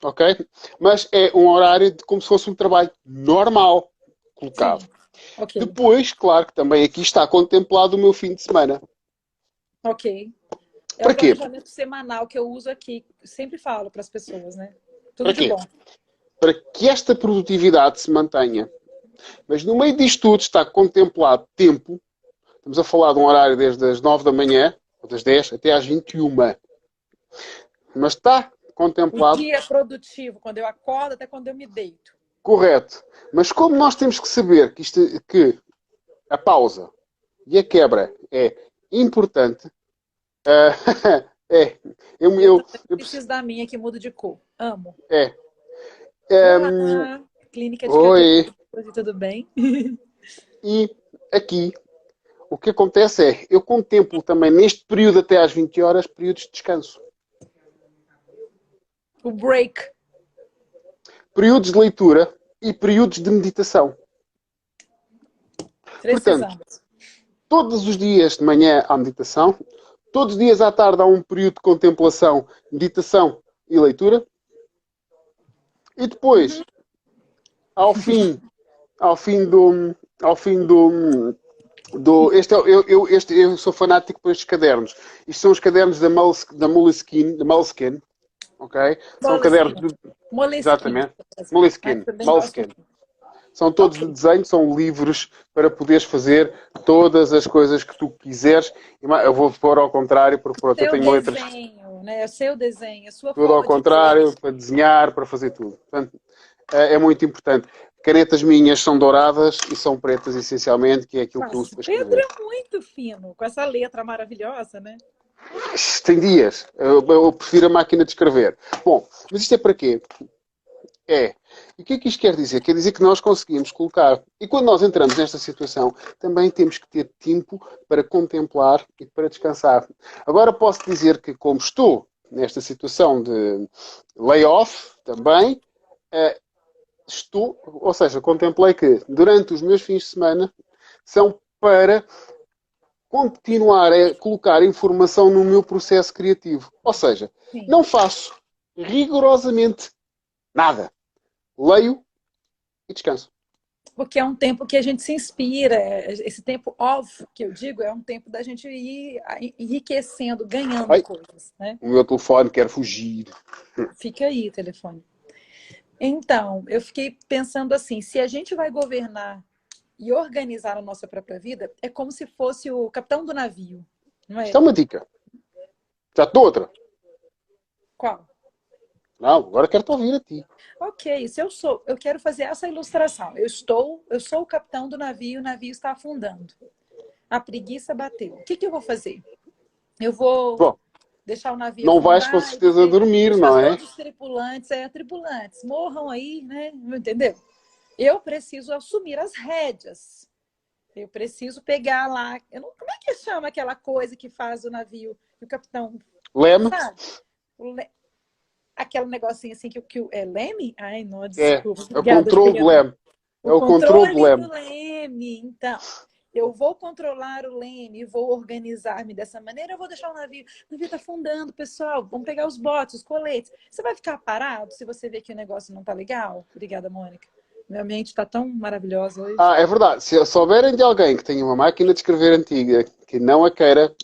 ok? Mas é um horário como se fosse um trabalho normal Sim, colocado. ok. Depois, claro que também aqui está contemplado o meu fim de semana. Ok. É o Para quê? planejamento semanal que eu uso aqui. Sempre falo para as pessoas, né? Tudo Para de quê? bom. Para que esta produtividade se mantenha. Mas no meio disto tudo está contemplado tempo. Estamos a falar de um horário desde as 9 da manhã, ou das 10 até às 21. Mas está O contemplado dia é produtivo, quando eu acordo até quando eu me deito. correto. Mas como nós temos que saber que a pausa e a quebra é importante, é, Eu também eu preciso da minha que muda de cor. Amo. é, Olá, clínica de oi, cabelo. Oi, tudo bem? e aqui o que acontece é, eu contemplo também neste período até às 20 horas, períodos de descanso. O break. Períodos de leitura e períodos de meditação. Portanto, Precisamos. todos os dias de manhã há meditação, Todos os dias à tarde há um período de contemplação, meditação e leitura. E depois, ao fim, ao fim do, ao fim eu sou fanático por estes cadernos. Isto são os cadernos da Moleskine, ok? São cadernos Moleskine. de, Moleskine. exatamente, Moleskine, Também gosto. Moleskine. São todos de Ok. desenho, são livres para poderes fazer todas as coisas que tu quiseres. Eu vou pôr ao contrário, porque pronto, eu Seu tenho letras desenho, né? Seu desenho, a sua tudo ao forma de ver. contrário, para desenhar, para fazer tudo. Portanto, é muito importante. Canetas minhas são douradas e são pretas, essencialmente, que é aquilo que eu uso Nossa, para Pedro escrever. é muito fino, com essa letra maravilhosa, né? Tem dias. Eu prefiro a máquina de escrever. Bom, mas isto é para quê? É. E o que é que isto quer dizer? Quer dizer que nós conseguimos colocar. E quando nós entramos nesta situação, também temos que ter tempo para contemplar e para descansar. Agora posso dizer que, como estou nesta situação de layoff também, ou seja, contemplei que durante os meus fins de semana são para continuar a colocar informação no meu processo criativo. Ou seja, Sim. não faço rigorosamente nada. Leio e descanso. Porque é um tempo que a gente se inspira. Esse tempo off, que eu digo, é um tempo da gente ir enriquecendo, ganhando Ai, coisas, né? o meu telefone quer fugir. Fica aí o telefone. Então, eu fiquei pensando assim, se a gente vai governar e organizar a nossa própria vida, é como se fosse o capitão do navio, não Isto é é? uma dica. Já te dou outra. Qual? Não, agora quero-te ouvir a ti. Ok, se eu quero fazer essa ilustração. Eu sou o capitão do navio e o navio está afundando. A preguiça bateu. O que que eu vou fazer? Eu vou Bom, deixar o navio não vais com afundar e certeza dormir, deixar não é? todos os tripulantes, morram aí, né? Entendeu? Eu preciso assumir as rédeas. Eu preciso pegar lá. Como é que chama aquela coisa que faz o navio, que o capitão, Leme sabe? Aquele negocinho assim é leme? Ai, não, é, desculpa. é o Obrigada, controle do Juliana. leme. É O o controle do controle do leme. leme. Então, eu vou controlar o leme, vou organizar-me dessa maneira, eu vou deixar o navio está afundando, pessoal, vamos pegar os botes, os coletes. Você vai ficar parado se você ver que o negócio não está legal? Obrigada, Mônica. Minha mente está tão maravilhosa hoje. Ah, é verdade. Se souberem de alguém que tenha uma máquina de escrever antiga que não a queira,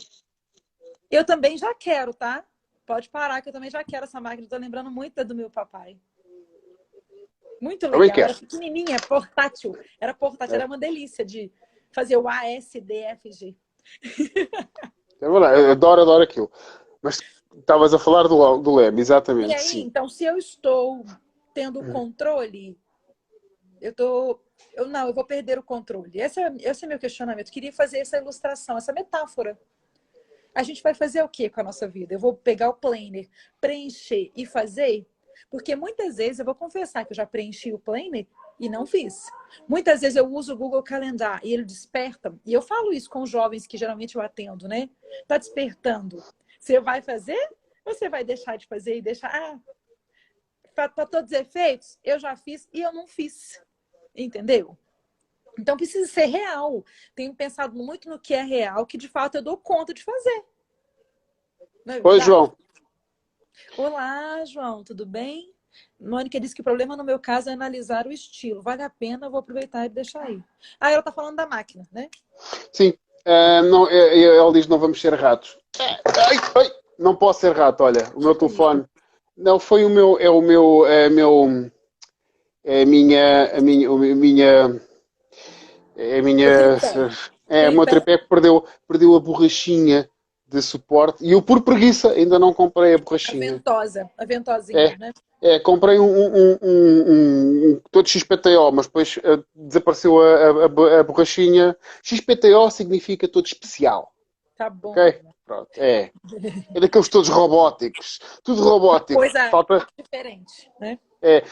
Eu também já quero, tá? Pode parar, que eu também já quero essa máquina. Estou lembrando muito do meu papai. Muito também legal. Era quero. pequenininha, portátil. Era portátil, É, era uma delícia de fazer o A, S, D, F, G. é verdade. Eu adoro aquilo. Mas estavas a falar do leme, E exatamente, aí, sim. então, se eu estou tendo o controle, eu tô. Eu vou perder o controle. Esse é meu questionamento. Eu queria fazer essa ilustração, essa metáfora. A gente vai fazer o que com a nossa vida? Eu vou pegar o planner, preencher e fazer? Porque muitas vezes, eu vou confessar que eu já preenchi o planner e não fiz. Muitas vezes eu uso o Google Calendar e ele desperta. E eu falo isso com os jovens que geralmente eu atendo, né? Tá despertando. Você vai fazer? Ou você vai deixar de fazer e deixar... para todos os efeitos, eu já fiz e eu não fiz. Entendeu? Então precisa ser real. Tenho pensado muito no que é real, que de fato eu dou conta de fazer. Não é Oi, verdade? João. Olá, João, tudo bem? Mônica disse que o problema no meu caso é analisar o estilo. Vale a pena, eu vou aproveitar e deixar aí. Ah, ela tá falando da máquina, né? Sim. Não, ele diz que não vamos ser ratos. Ai, ai, não posso ser rato, olha. O meu Que isso? telefone. Não, foi o meu. É o meu. É a minha. É a O minha. tripé. É, o meu Tripé, tripé que perdeu a borrachinha de suporte. E eu, por preguiça, ainda não comprei a borrachinha. a ventosinha, É, né? comprei todo XPTO, mas depois desapareceu a borrachinha. XPTO significa todo especial, Tá bom. ok? Pronto, é. É daqueles todos robóticos. Tudo robótico. Coisa Falta. diferente, né?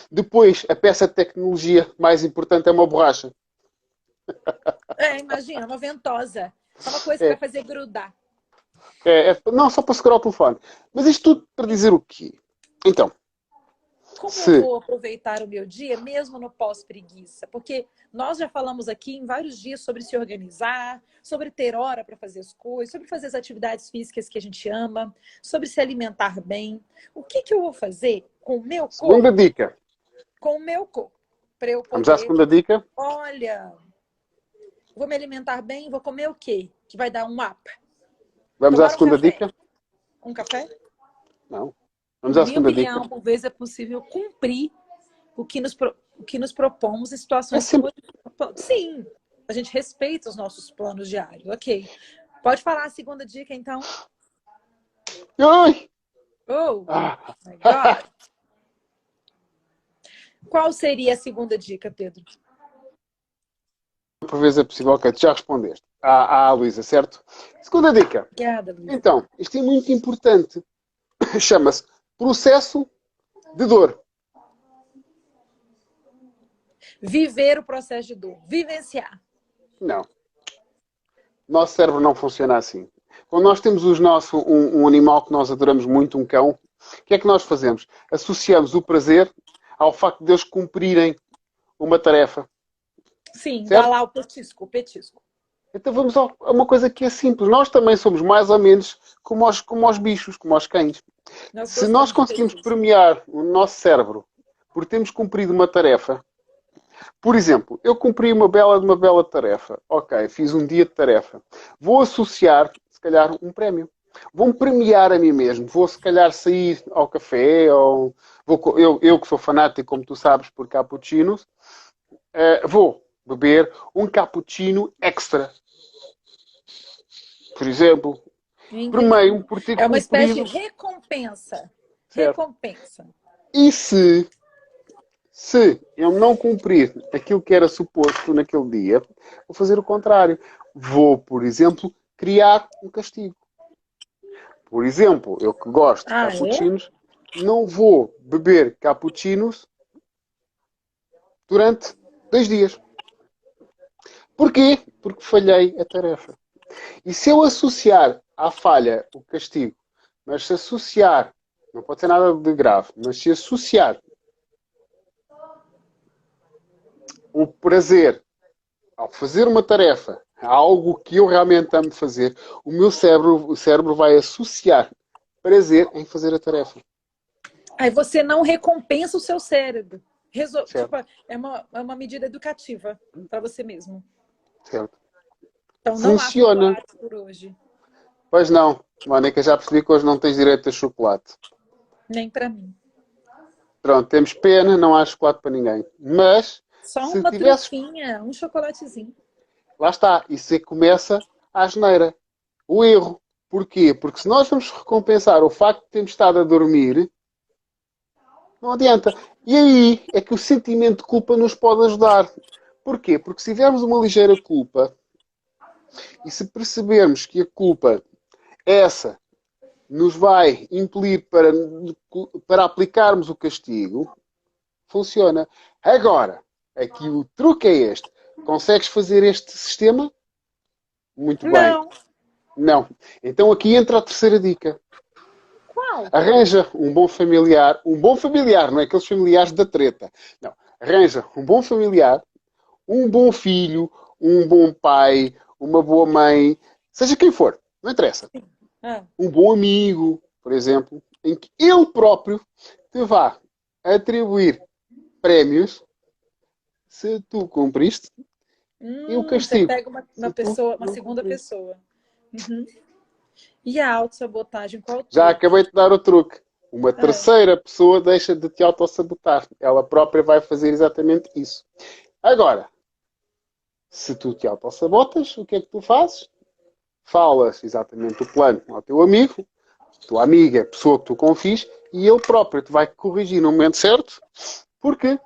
Depois, a peça de tecnologia mais importante é uma borracha. Imagina, uma ventosa. É uma coisa que vai É, fazer grudar. não só para segurar o telefone. Mas isto tudo para dizer o quê? Então, como eu Se, vou aproveitar o meu dia, mesmo no pós-preguiça? Porque nós já falamos aqui em vários dias sobre se organizar, sobre ter hora para fazer as coisas, sobre fazer as atividades físicas que a gente ama, sobre se alimentar bem. O que que eu vou fazer com o meu segunda corpo? dica. Com o meu corpo, para eu Vamos à poder, segunda dica? olha, vou me alimentar bem, vou comer o quê? Que vai dar um up. Vamos à Tomar um segunda café. dica? Um café? Não. Vamos Na à minha segunda dica. opinião, por vezes é possível cumprir o que nos propomos em É situações que sempre. hoje. Sim, a gente respeita os nossos planos diários, ok. Pode falar a segunda dica, então? Ui! Oh, Ah. my God. Qual seria a segunda dica, Pedro? Por vezes é possível. Ok, tu já respondeste. À Luísa, certo? Segunda dica. Obrigada, Luísa. Então, isto é muito importante. Chama-se processo de dor. Viver o processo de dor, vivenciar. Não. Nosso cérebro não funciona assim. Quando nós temos um animal que nós adoramos muito, um cão, o que é que nós fazemos? Associamos o prazer ao facto de eles cumprirem uma tarefa, Sim, dá certo? lá o petisco, o petisco. Então vamos a uma coisa que é simples. Nós também somos mais ou menos como aos bichos, como aos cães. Nós Se nós gostamos de conseguimos petisco. premiar o nosso cérebro por termos cumprido uma tarefa, por exemplo, eu cumpri uma bela tarefa. Ok, fiz um dia de tarefa. Vou associar, se calhar, um prémio. Vou-me premiar a mim mesmo. Vou, se calhar, sair ao café. Ou eu que sou fanático, como tu sabes, por cappuccinos, vou beber um cappuccino extra. Por exemplo, por Entendi. meio, por ter É uma espécie de cumprido. recompensa. Certo. Recompensa. E se eu não cumprir aquilo que era suposto naquele dia, vou fazer o contrário. Vou, por exemplo, criar um castigo. Por exemplo, eu que gosto de Ah, é? cappuccinos, não vou beber cappuccinos durante 2 dias. Porquê? Porque falhei a tarefa. E se eu associar à falha o castigo, mas se associar, não pode ser nada de grave, mas se associar o prazer ao fazer uma tarefa a algo que eu realmente amo fazer, o cérebro vai associar prazer em fazer a tarefa. Aí você não recompensa o seu cérebro. Tipo, Certo? é uma medida educativa para você mesmo. Certo. Então não há Funciona. chocolate por hoje. Pois não, Mónica, já percebi que hoje não tens direito a chocolate. Nem para mim. Pronto, temos pena, não há chocolate para ninguém. Mas, Só se uma tivesses. trufinha, um chocolatezinho. Lá está, isso é que começa a asneira. O erro. Porquê? Porque se nós vamos recompensar o facto de termos estado a dormir, não adianta. E aí é que o sentimento de culpa nos pode ajudar. Porquê? Porque se tivermos uma ligeira culpa e se percebermos que a culpa, essa, nos vai impelir para aplicarmos o castigo, funciona. Agora, aqui o truque é este. Consegues fazer este sistema? Muito bem. Não. Não. Então aqui entra a terceira dica. Qual? Arranja um bom familiar, não é aqueles familiares da treta. Não. Arranja um bom familiar, um bom filho, um bom pai, uma boa mãe, seja quem for, não interessa. Ah. Um bom amigo, por exemplo, em que ele próprio te vá atribuir prémios se tu cumpriste e o Você castigo pega uma se tu pessoa, uma não segunda cumpriste. pessoa. Uhum. E a autossabotagem, qual o Já truque? acabei de dar o truque. Uma Ah. terceira pessoa deixa de te autossabotar. Ela própria vai fazer exatamente isso. Agora, se tu te autossabotas, o que é que tu fazes? Falas exatamente o plano ao teu amigo, tua amiga, a pessoa que tu confies, e ele próprio te vai corrigir no momento certo, porque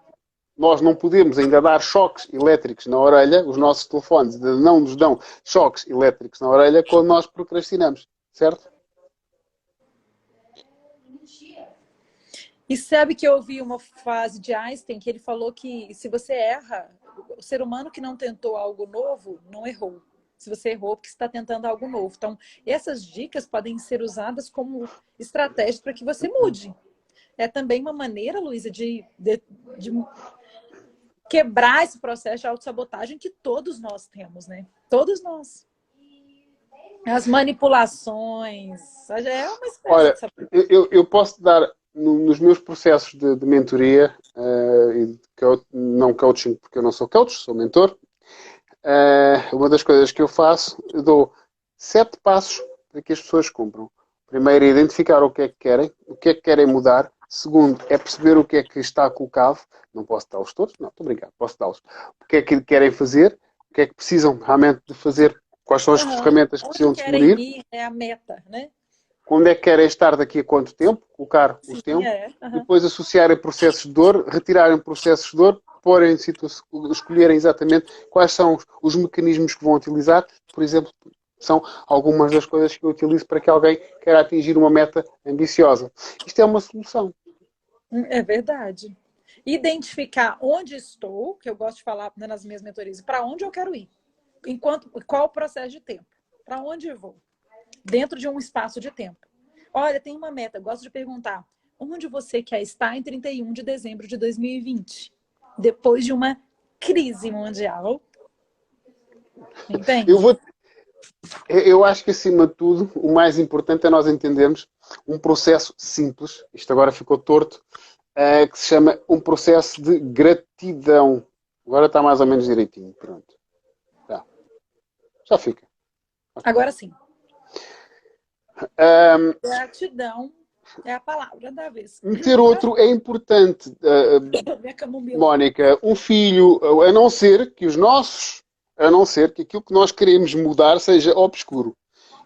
nós não podemos ainda dar choques elétricos na orelha, os nossos telefones ainda não nos dão choques elétricos na orelha quando nós procrastinamos, certo? E sabe que eu ouvi uma frase de Einstein que ele falou que se você erra, o ser humano que não tentou algo novo não errou. Se você errou, porque você está tentando algo novo. Então, essas dicas podem ser usadas como estratégias para que você mude. É também uma maneira, Luísa, de quebrar esse processo de autossabotagem que todos nós temos, né? Todos nós. As manipulações, é uma espécie de Olha, sabotagem. eu posso dar, nos meus processos de mentoria, e de não coaching, porque eu não sou coach, sou mentor, uma das coisas que eu faço, eu dou 7 passos para que as pessoas cumpram. Primeiro é identificar o que é que querem mudar. Segundo, é perceber o que é que está colocado. Não posso dá-los todos, não, estou a brincar, posso dá-los. O que é que querem fazer, o que é que precisam realmente de fazer, quais são as Uhum. ferramentas que Onde precisam querem descobrir, ir é a meta, né? onde é que querem estar daqui a quanto tempo, colocar Sim, os tempos, é. Uhum. depois associarem processos de dor, retirarem processos de dor, escolherem exatamente quais são os mecanismos que vão utilizar. Por exemplo, são algumas das coisas que eu utilizo para que alguém queira atingir uma meta ambiciosa. Isto é uma solução. É verdade. Identificar onde estou, que eu gosto de falar, né, nas minhas mentorias, para onde eu quero ir. Qual o processo de tempo? Para onde eu vou? Dentro de um espaço de tempo. Olha, tem uma meta, eu gosto de perguntar: onde você quer estar em 31 de dezembro de 2020? Depois de uma crise mundial. Eu, Entende? vou, eu acho que, acima de tudo, o mais importante é nós entendermos um processo simples, isto agora ficou torto, que se chama um processo de gratidão. Agora está mais ou menos direitinho. Pronto. Tá. Já fica. Okay. Agora sim. Um, Gratidão é a palavra da vez. meter outro é importante, Minha camomila. Mónica. Um filho, a não ser que aquilo que nós queremos mudar seja obscuro.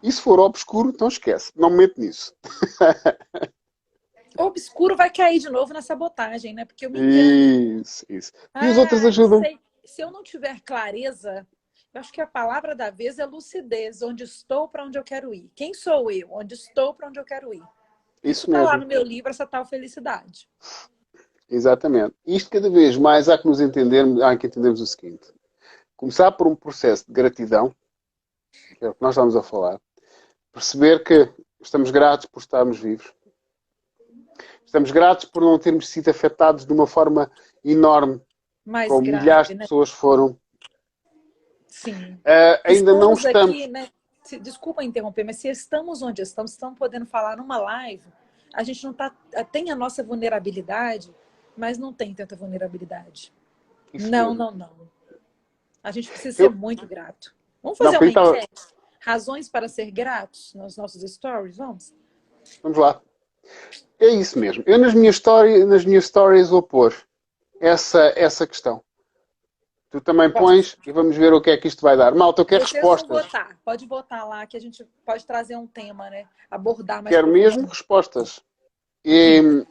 E se for obscuro, então esquece. Não me meto nisso. O obscuro vai cair de novo na sabotagem, né? Porque eu me engano. Isso, isso. E os outros Ah, ajudam. sei. Se eu não tiver clareza, eu acho que a palavra da vez é lucidez. Onde estou, para onde eu quero ir. Quem sou eu? Onde estou, para onde eu quero ir. Isso Isso está lá mesmo. no meu livro, essa tal felicidade. Exatamente. Isto cada vez mais há que nos entendermos, há que entendermos o seguinte. Começar por um processo de gratidão, que é o que nós estamos a falar. Perceber que estamos gratos por estarmos vivos. Estamos gratos por não termos sido afetados de uma forma enorme, Mais como milhares grave, de né? pessoas foram. Sim. Ainda não Estamos aqui, estamos. né? Desculpa interromper, mas se estamos onde estamos podendo falar numa live, a gente não tá, tem a nossa vulnerabilidade, mas não tem tanta vulnerabilidade. Isso Não, mesmo. não, não. A gente precisa ser Eu, muito grato. Vamos não, fazer porque uma estava. enquete? Razões para ser gratos nos nossos stories? Vamos? Vamos lá. É isso mesmo. Eu nas minhas stories vou pôr essa questão. Tu também pões e vamos ver o que é que isto vai dar. Malta, eu quero Vocês vão respostas. votar. Pode votar lá que a gente pode trazer um tema, né? Abordar mais Quero mesmo profundamente. respostas. Sim.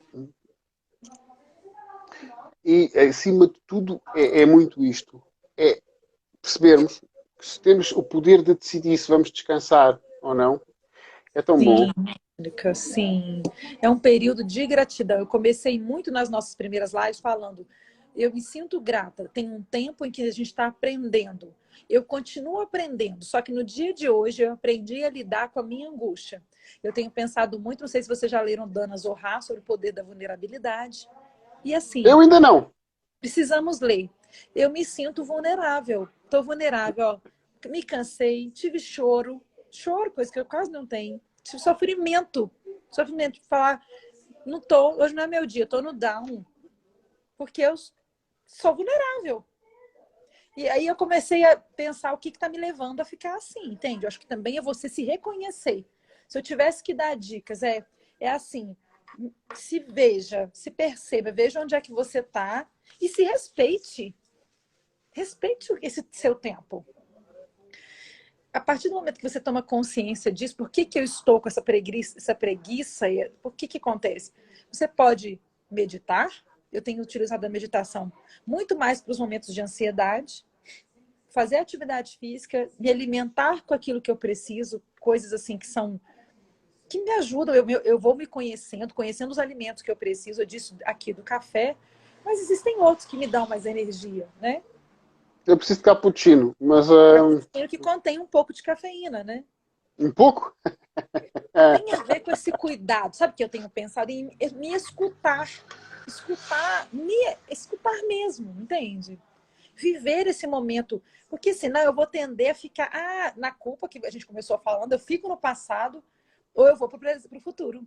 E acima de tudo, é muito isto. É percebermos que se temos o poder de decidir se vamos descansar ou não, é tão bom. Sim, Mônica, sim. É um período de gratidão. Eu comecei muito nas nossas primeiras lives falando, eu me sinto grata. Tem um tempo em que a gente está aprendendo. Eu continuo aprendendo, só que no dia de hoje eu aprendi a lidar com a minha angústia. Eu tenho pensado muito, não sei se vocês já leram Dana Zohar sobre o poder da vulnerabilidade. E assim, Eu ainda não. precisamos ler. Eu me sinto vulnerável. Estou vulnerável. Ó. Me cansei, tive choro. Choro, coisa que eu quase não tenho. Tive sofrimento. Sofrimento de falar, não tô, hoje não é meu dia, estou no down. Porque eu sou vulnerável. E aí eu comecei a pensar o que está me levando a ficar assim, entende? Eu acho que também é você se reconhecer. Se eu tivesse que dar dicas, é assim, se veja, se perceba, veja onde é que você está e se respeite. Respeite esse seu tempo. A partir do momento que você toma consciência disso, por que eu estou com essa preguiça, por que acontece? Você pode meditar. Eu tenho utilizado a meditação muito mais para os momentos de ansiedade, fazer atividade física, me alimentar com aquilo que eu preciso, coisas assim que me ajudam. Eu vou me conhecendo os alimentos que eu preciso. Eu disse aqui do café, mas existem outros que me dão mais energia, né? Eu preciso de cappuccino, mas Cappuccino que contém um pouco de cafeína, né? um pouco. tem a ver com esse cuidado. Sabe que eu tenho pensado em me escutar. Escutar mesmo, entende? Viver esse momento. Porque senão eu vou tender a ficar na culpa que a gente começou falando, eu fico no passado ou eu vou para o futuro.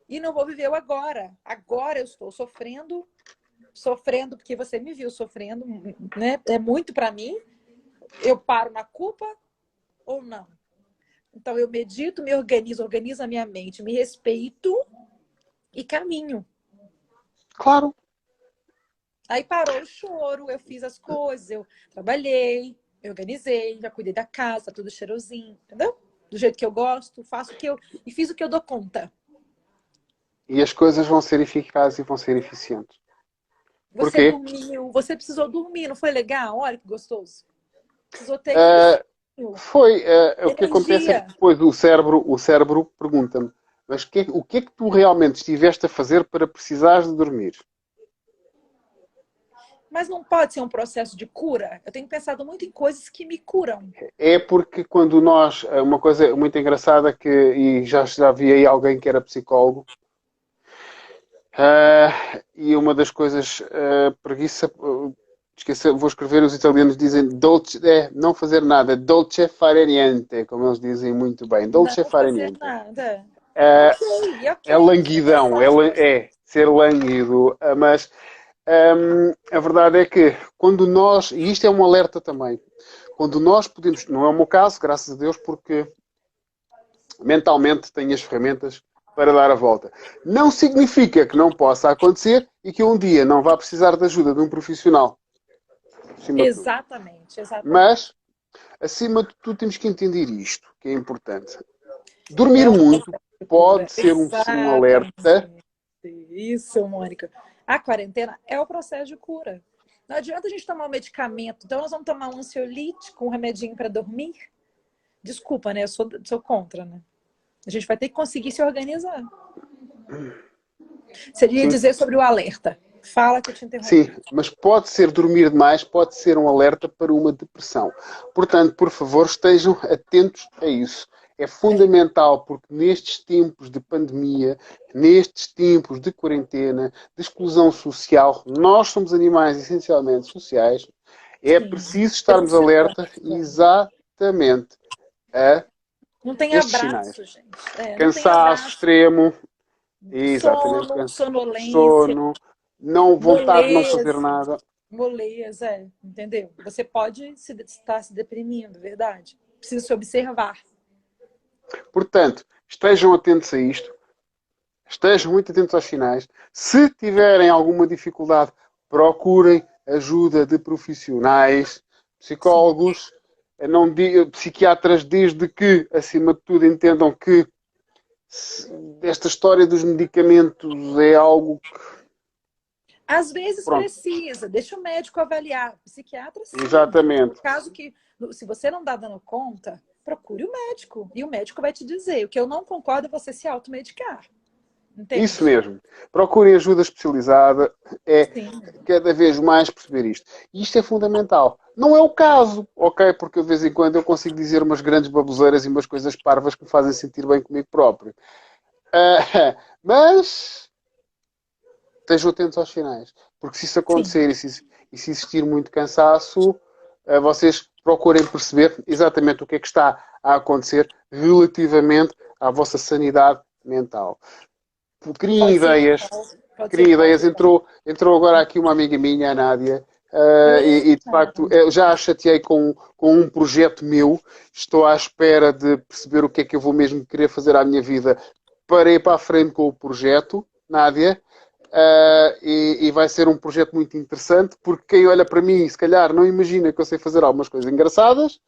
E não vou viver o agora. Agora eu estou sofrendo porque você me viu sofrendo, né? É muito para mim. Eu paro na culpa ou não? Então eu medito, me organizo a minha mente, me respeito e caminho. Claro. Aí parou o choro, eu fiz as coisas, eu trabalhei, eu organizei, já cuidei da casa, tá tudo cheirosinho, entendeu? Do jeito que eu gosto, faço o que eu... E fiz o que eu dou conta. E as coisas vão ser eficazes e vão ser eficientes. Você Porquê? dormiu, você precisou dormir, não foi legal? Olha que gostoso. Precisou ter Foi. O que acontece é que energia. depois o cérebro pergunta-me, mas o que é que tu realmente estiveste a fazer para precisares de dormir? Mas não pode ser um processo de cura? Eu tenho pensado muito em coisas que me curam. É porque quando nós, uma coisa muito engraçada e já vi aí alguém que era psicólogo, e uma das coisas, preguiça, esqueci, vou escrever, os italianos dizem dolce, não fazer nada, dolce fare niente, como eles dizem muito bem, dolce Não fare fazer niente. nada. Uh, é Ok, languidão, é ser lânguido, mas a verdade é que quando nós, e isto é um alerta também, quando nós podemos, não é o meu caso, graças a Deus, porque mentalmente tenho as ferramentas para dar a volta. Não significa que não possa acontecer e que um dia não vá precisar de ajuda de um profissional. Acima de tudo. Exatamente. Mas, acima de tudo, temos que entender isto, que é importante. É Dormir um muito processo de cura. pode ser um alerta. Exatamente. Isso, Mônica. A quarentena é o processo de cura. Não adianta a gente tomar um medicamento. Então, nós vamos tomar um ansiolítico, um remedinho para dormir? Desculpa, né? Eu sou contra, né? A gente vai ter que conseguir se organizar. Seria Sim. dizer sobre o alerta. Fala que eu te interrompo. Sim, mas pode ser dormir demais, pode ser um alerta para uma depressão. Portanto, por favor, estejam atentos a isso. É fundamental porque nestes tempos de pandemia, nestes tempos de quarentena, de exclusão social, nós somos animais essencialmente sociais, é Sim. preciso estarmos alerta exatamente a Não tem estes sinais. abraço, gente. Não tem Cansaço abraço. extremo, exatamente, Sono, sonolência, sono, não vontade de não fazer moleza. nada. Moleza, entendeu? Você pode estar se deprimindo, verdade? Precisa se observar. Portanto, estejam atentos a isto, estejam muito atentos aos sinais. Se tiverem alguma dificuldade, procurem ajuda de profissionais, psicólogos, psiquiatras, desde que, acima de tudo, entendam que esta história dos medicamentos é algo que... Às vezes Pronto. precisa, deixa o médico avaliar. O psiquiatra, sim. Exatamente. No caso que, se você não está dando conta, procure o médico. E o médico vai te dizer. O que eu não concordo é você se automedicar. Entende? Isso mesmo. Procurem ajuda especializada. É cada vez mais perceber isto. E isto é fundamental. Não é o caso, ok? Porque de vez em quando eu consigo dizer umas grandes baboseiras e umas coisas parvas que me fazem sentir bem comigo próprio. Mas estejam atentos aos sinais. Porque se isso acontecer e se existir muito cansaço, vocês procurem perceber exatamente o que é que está a acontecer relativamente à vossa sanidade mental. Criem ideias. Entrou agora aqui uma amiga minha, a Nádia, e de facto eu já a chateei com um projeto meu. Estou à espera de perceber o que é que eu vou mesmo querer fazer à minha vida para ir para a frente com o projeto, Nádia. E vai ser um projeto muito interessante, porque quem olha para mim, se calhar, não imagina que eu sei fazer algumas coisas engraçadas.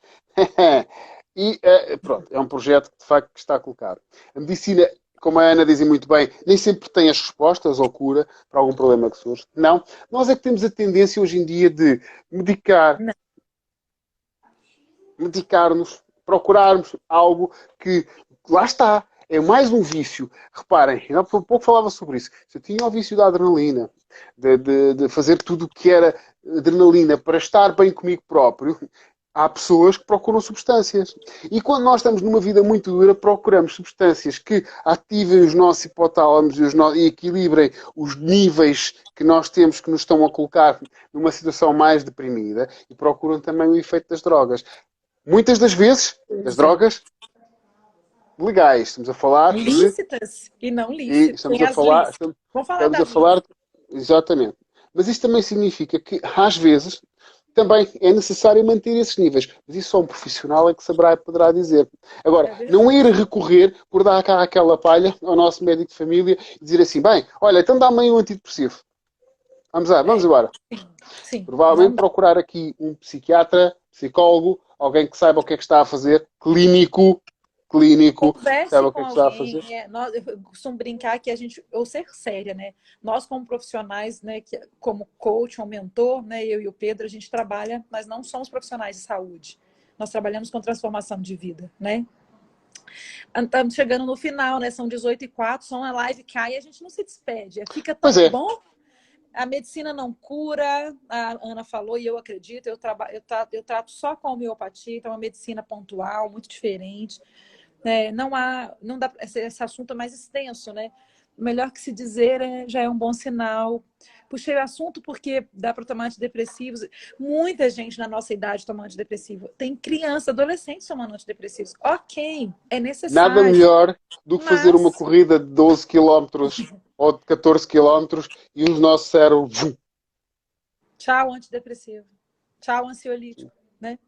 E pronto, é um projeto que de facto está colocado. A medicina, como a Ana dizia muito bem, nem sempre tem as respostas ou cura para algum problema que surge. Não. Nós é que temos a tendência hoje em dia de medicar-nos, procurarmos algo que, lá está, é mais um vício. Reparem, eu há pouco falava sobre isso. Se eu tinha o vício da adrenalina, de fazer tudo o que era adrenalina para estar bem comigo próprio, há pessoas que procuram substâncias. E quando nós estamos numa vida muito dura, procuramos substâncias que ativem os nossos hipotálamos e equilibrem os níveis que nós temos que nos estão a colocar numa situação mais deprimida e procuram também o efeito das drogas. Muitas das vezes, as Pois é. drogas legais. Estamos a falar de... Lícitas e não E lícitas. estamos Tem a as falar... lícitas. Vamos falar Estamos a das falar... lícitas. Exatamente. Mas isto também significa que, às vezes, também é necessário manter esses níveis. Mas isso só um profissional é que saberá e poderá dizer. Agora, É não ir verdade. recorrer por dar cá aquela palha ao nosso médico de família e dizer assim, bem, olha, então dá-me aí um antidepressivo. Vamos lá, vamos É, embora. sim, sim, Provavelmente não dá. procurar aqui um psiquiatra, psicólogo, alguém que saiba o que é que está a fazer, clínico, que Converse saiba o que com é que está a fazer. alguém. Eu costumo brincar que a gente, eu ser séria, né? Nós, como profissionais, né, como coach ou mentor, né, eu e o Pedro, a gente trabalha, mas não somos profissionais de saúde. Nós trabalhamos com transformação de vida, né? Estamos chegando no final, né? São 18h04, só uma live cai e a gente não se despede. Fica Pois tão é, bom. A medicina não cura, a Ana falou e eu acredito. Eu trato só com homeopatia, então é uma medicina pontual, muito diferente. Não dá, esse assunto é mais extenso, né? O melhor que se dizer já é um bom sinal. Puxei o assunto porque dá para tomar antidepressivos. Muita gente na nossa idade toma antidepressivo. Tem criança, adolescente tomando antidepressivos. Ok, é nada necessário, melhor do que fazer uma mas corrida de 12 quilómetros ou de 14 quilómetros e o nosso cérebro, tchau antidepressivo, tchau ansiolítico, né?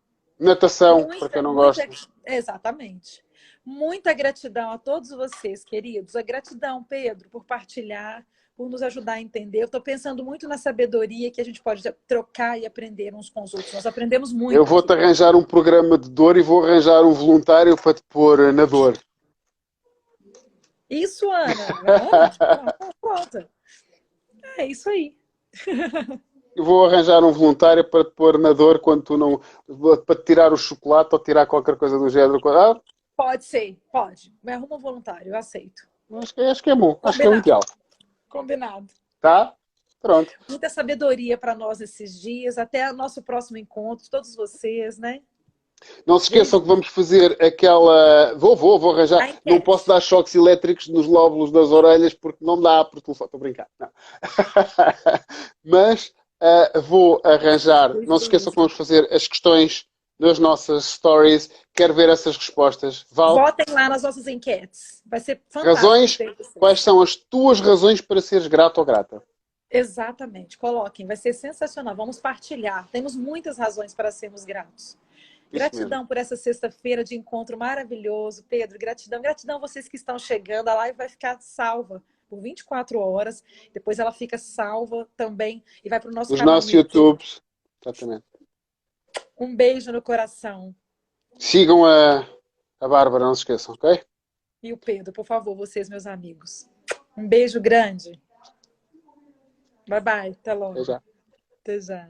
natação, para quem Muita, não muita, gosta. exatamente. Muita gratidão a todos vocês, queridos. A gratidão, Pedro, por partilhar, por nos ajudar a entender. Eu estou pensando muito na sabedoria que a gente pode trocar e aprender uns com os outros. Nós aprendemos Eu muito vou-te aqui. arranjar um programa de dor e vou arranjar um voluntário para te pôr na dor. Isso, Ana. Ana? Pronto. É isso aí. Eu vou arranjar um voluntário para te pôr na dor quando tu não. Para te tirar o chocolate ou tirar qualquer coisa do género. Ah, Pode ser, pode. Me arruma um voluntário, eu aceito. acho que é bom. Acho que é o Combinado. ideal. Combinado. Tá? Pronto. Muita sabedoria para nós esses dias. Até o nosso próximo encontro, todos vocês, né? Não se esqueçam que Beijinho. vamos fazer aquela. Vou arranjar. A Não posso enquete. dar choques elétricos nos lóbulos das orelhas porque não dá por telefone. Estou a brincar. Não. Mas vou arranjar. Não se esqueçam que vamos fazer as questões nas nossas stories. Quero ver essas respostas. Val, Votem lá nas nossas enquetes. Vai ser fantástico razões. ter Quais vocês. são as tuas razões para seres grato ou grata? Exatamente. Coloquem. Vai ser sensacional. Vamos partilhar. Temos muitas razões para sermos gratos. Isso mesmo. Gratidão por essa sexta-feira de encontro maravilhoso. Pedro, gratidão. Gratidão a vocês que estão chegando. A live vai ficar salva por 24 horas. Depois ela fica salva também e vai para o nosso Os canal no nossos YouTube. YouTubes. Exatamente. Um beijo no coração. Sigam a Bárbara, não se esqueçam, ok? E o Pedro, por favor, vocês, meus amigos. Um beijo grande. Bye, bye. Até Até logo. já. Até já.